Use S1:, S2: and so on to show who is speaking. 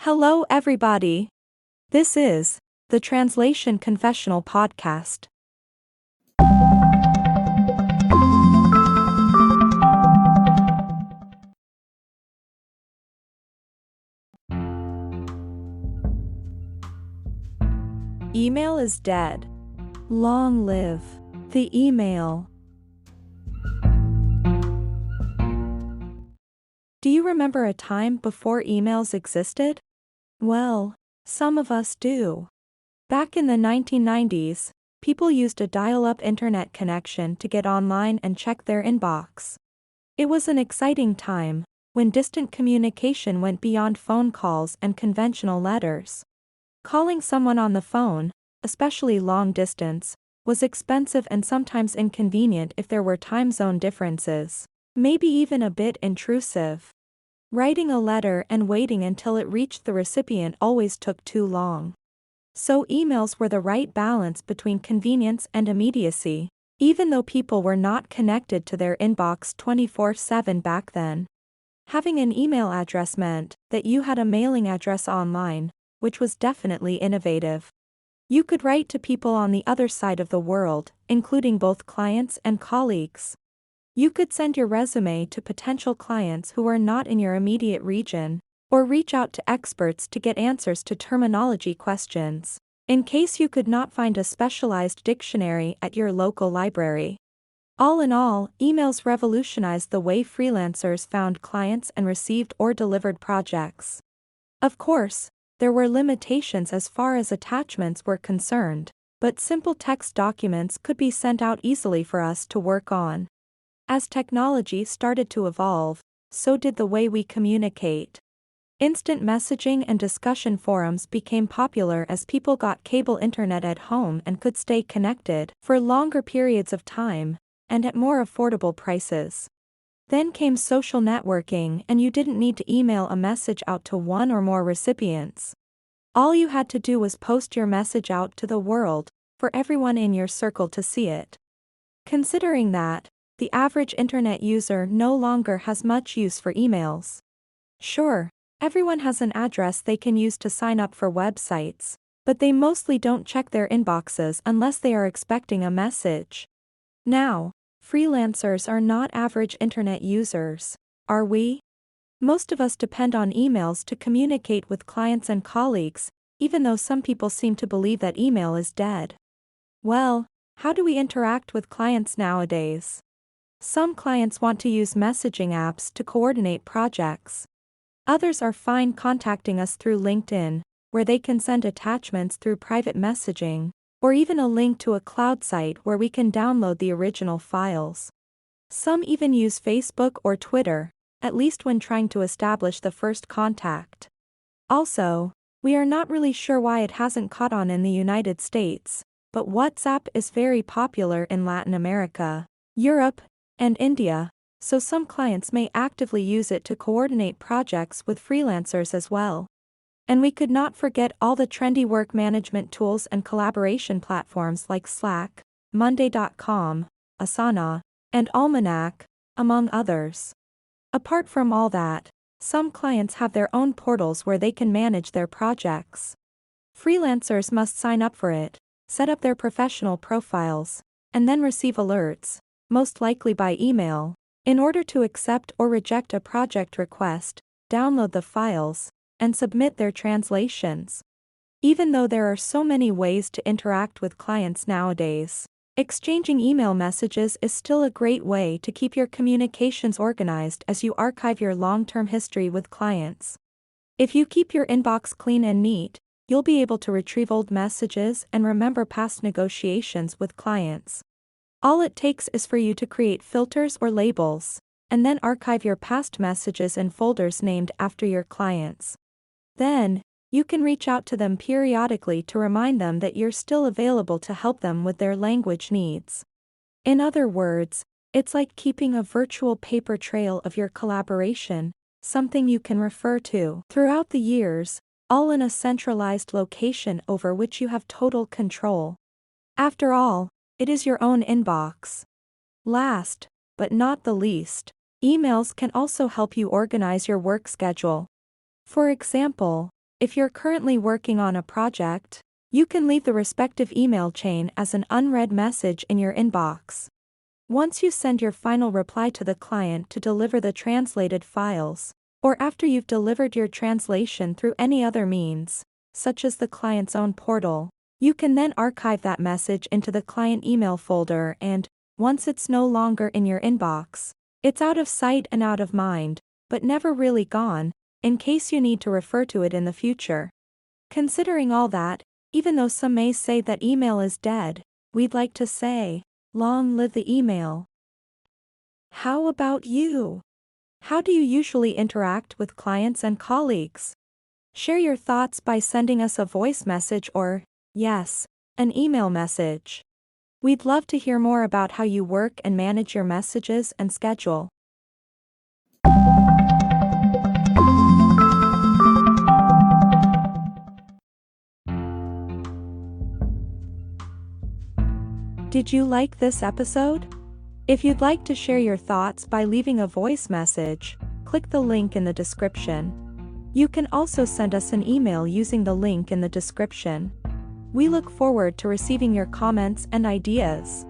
S1: Hello, everybody. This is the Translation Confessional podcast. Email is dead. Long live the email. Do you remember a time before emails existed? Well, some of us do. Back in the 1990s, people used a dial-up internet connection to get online and check their inbox. It was an exciting time, when distant communication went beyond phone calls and conventional letters. Calling someone on the phone, especially long distance, was expensive and sometimes inconvenient if there were time zone differences, maybe even a bit intrusive. Writing a letter and waiting until it reached the recipient always took too long. So emails were the right balance between convenience and immediacy, even though people were not connected to their inbox 24/7 back then. Having an email address meant that you had a mailing address online, which was definitely innovative. You could write to people on the other side of the world, including both clients and colleagues. You could send your resume to potential clients who are not in your immediate region, or reach out to experts to get answers to terminology questions, in case you could not find a specialized dictionary at your local library. All in all, emails revolutionized the way freelancers found clients and received or delivered projects. Of course, there were limitations as far as attachments were concerned, but simple text documents could be sent out easily for us to work on. As technology started to evolve, so did the way we communicate. Instant messaging and discussion forums became popular as people got cable internet at home and could stay connected for longer periods of time, and at more affordable prices. Then came social networking, and you didn't need to email a message out to one or more recipients. All you had to do was post your message out to the world, for everyone in your circle to see it. Considering that, the average internet user no longer has much use for emails. Sure, everyone has an address they can use to sign up for websites, but they mostly don't check their inboxes unless they are expecting a message. Now, freelancers are not average internet users, are we? Most of us depend on emails to communicate with clients and colleagues, even though some people seem to believe that email is dead. Well, how do we interact with clients nowadays? Some clients want to use messaging apps to coordinate projects. Others are fine contacting us through LinkedIn, where they can send attachments through private messaging, or even a link to a cloud site where we can download the original files. Some even use Facebook or Twitter, at least when trying to establish the first contact. Also, we are not really sure why it hasn't caught on in the United States, but WhatsApp is very popular in Latin America, Europe, and India, so some clients may actively use it to coordinate projects with freelancers as well. And we could not forget all the trendy work management tools and collaboration platforms like Slack, Monday.com, Asana, and Almanac, among others. Apart from all that, some clients have their own portals where they can manage their projects. Freelancers must sign up for it, set up their professional profiles, and then receive alerts, most likely by email, in order to accept or reject a project request, download the files, and submit their translations. Even though there are so many ways to interact with clients nowadays, exchanging email messages is still a great way to keep your communications organized as you archive your long-term history with clients. If you keep your inbox clean and neat, you'll be able to retrieve old messages and remember past negotiations with clients. All it takes is for you to create filters or labels, and then archive your past messages in folders named after your clients. Then, you can reach out to them periodically to remind them that you're still available to help them with their language needs. In other words, it's like keeping a virtual paper trail of your collaboration, something you can refer to throughout the years, all in a centralized location over which you have total control. After all, it is your own inbox. Last, but not the least, emails can also help you organize your work schedule. For example, If you're currently working on a project, you can leave the respective email chain as an unread message in your inbox. Once you send your final reply to the client to deliver the translated files, or after you've delivered your translation through any other means, such as the client's own portal, you can then archive that message into the client email folder and, once it's no longer in your inbox, it's out of sight and out of mind, but never really gone, in case you need to refer to it in the future. Considering all that, even though some may say that email is dead, we'd like to say, long live the email. How about you? How do you usually interact with clients and colleagues? Share your thoughts by sending us a voice message or, yes, an email message. We'd love to hear more about how you work and manage your messages and schedule. Did you like this episode? If you'd like to share your thoughts by leaving a voice message, click the link in the description. You can also send us an email using the link in the description. We look forward to receiving your comments and ideas.